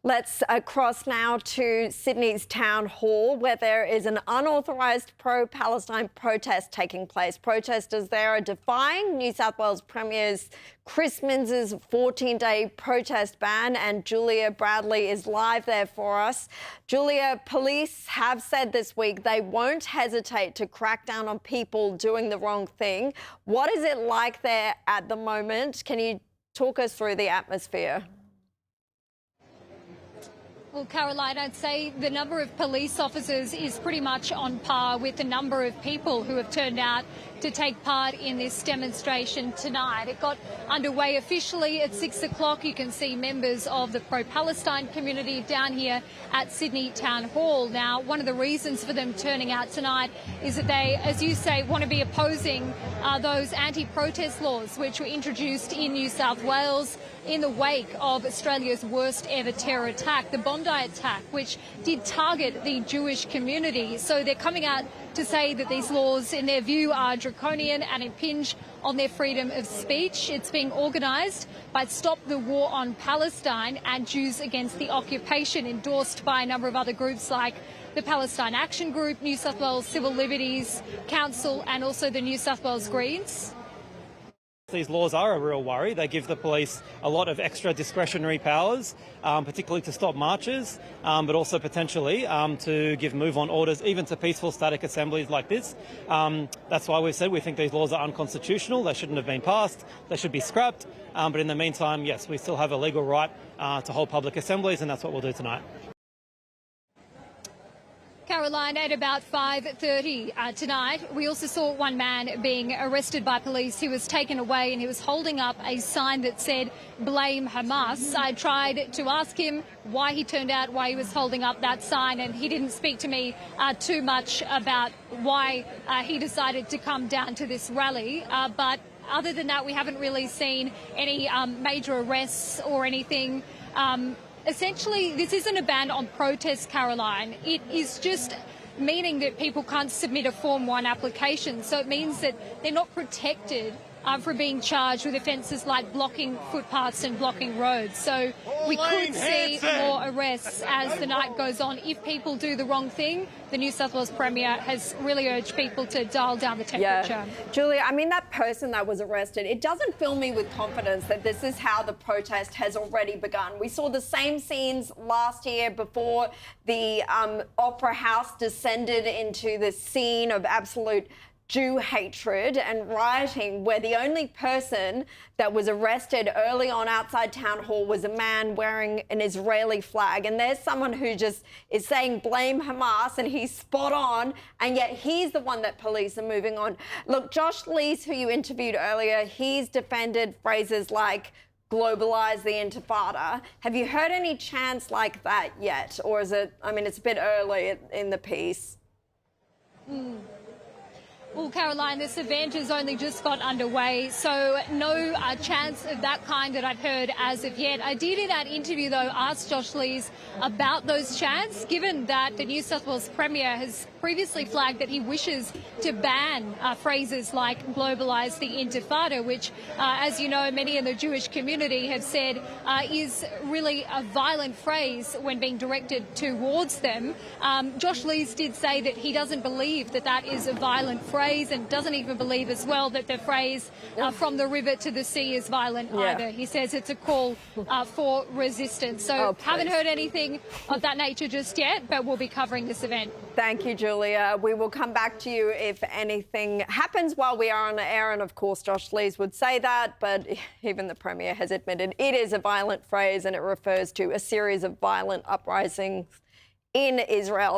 Let's cross now to Sydney's Town Hall, where there is an unauthorised pro-Palestine protest taking place. Protesters there are defying New South Wales Premier Chris Minns' 14-day protest ban, and Julia Bradley is live there for us. Julia, police have said this week they won't hesitate to crack down on people doing the wrong thing. What is it like there at the moment? Can you talk us through the atmosphere? Well, Caroline, I'd say the number of police officers is pretty much on par with the number of people who have turned out to take part in this demonstration tonight. It got underway officially at 6 o'clock. You can see members of the pro-Palestine community down here at Sydney Town Hall. Now, one of the reasons for them turning out tonight is that they, as you say, want to be opposing those anti-protest laws which were introduced in New South Wales in the wake of Australia's worst ever terror attack, the Bondi attack, which did target the Jewish community. So they're coming out to say that these laws, in their view, are draconian and impinge on their freedom of speech. It's being organised by Stop the War on Palestine and Jews Against the Occupation, endorsed by a number of other groups like the Palestine Action Group, New South Wales Civil Liberties Council and also the New South Wales Greens. These laws are a real worry. They give the police a lot of extra discretionary powers, particularly to stop marches, but also potentially to give move-on orders even to peaceful static assemblies like this. That's why we've said we think these laws are unconstitutional. They shouldn't have been passed. They should be scrapped. But in the meantime, yes, we still have a legal right to hold public assemblies, and that's what we'll do tonight. Caroline, at about 5:30 tonight, we also saw one man being arrested by police. He was taken away and he was holding up a sign that said, "Blame Hamas." I tried to ask him why he turned out, why he was holding up that sign, and he didn't speak to me too much about why he decided to come down to this rally. But other than that, we haven't really seen any major arrests or anything. Essentially, this isn't a ban on protest, Caroline. It is just meaning that people can't submit a Form 1 application. So it means that they're not protected from being charged with offences like blocking footpaths and blocking roads. So we could see more arrests as the night goes on if people do the wrong thing. The New South Wales Premier has really urged people to dial down the temperature. Yeah. Julia, I mean, that person that was arrested, it doesn't fill me with confidence that this is how the protest has already begun. We saw the same scenes last year before the Opera House descended into the scene of absolute Jew hatred and rioting, where the only person that was arrested early on outside Town Hall was a man wearing an Israeli flag. And there's someone who just is saying blame Hamas, and he's spot on, and yet he's the one that police are moving on. Look, Josh Lees, who you interviewed earlier, he's defended phrases like globalise the intifada. Have you heard any chants like that yet? Or is it, I mean, it's a bit early in the piece. Well, Caroline, this event has only just got underway, so no chance of that kind that I've heard as of yet. I did in that interview, though, ask Josh Lees about those chants, given that the New South Wales Premier has previously flagged that he wishes to ban phrases like globalise the intifada, which, as you know, many in the Jewish community have said is really a violent phrase when being directed towards them. Josh Lees did say that he doesn't believe that that is a violent phrase, and doesn't even believe as well that the phrase from the river to the sea is violent either. He says it's a call for resistance. So haven't heard anything of that nature just yet, but we'll be covering this event. Thank you, Julia. We will come back to you if anything happens while we are on the air. And of course, Josh Lees would say that, but even the Premier has admitted it is a violent phrase and it refers to a series of violent uprisings in Israel.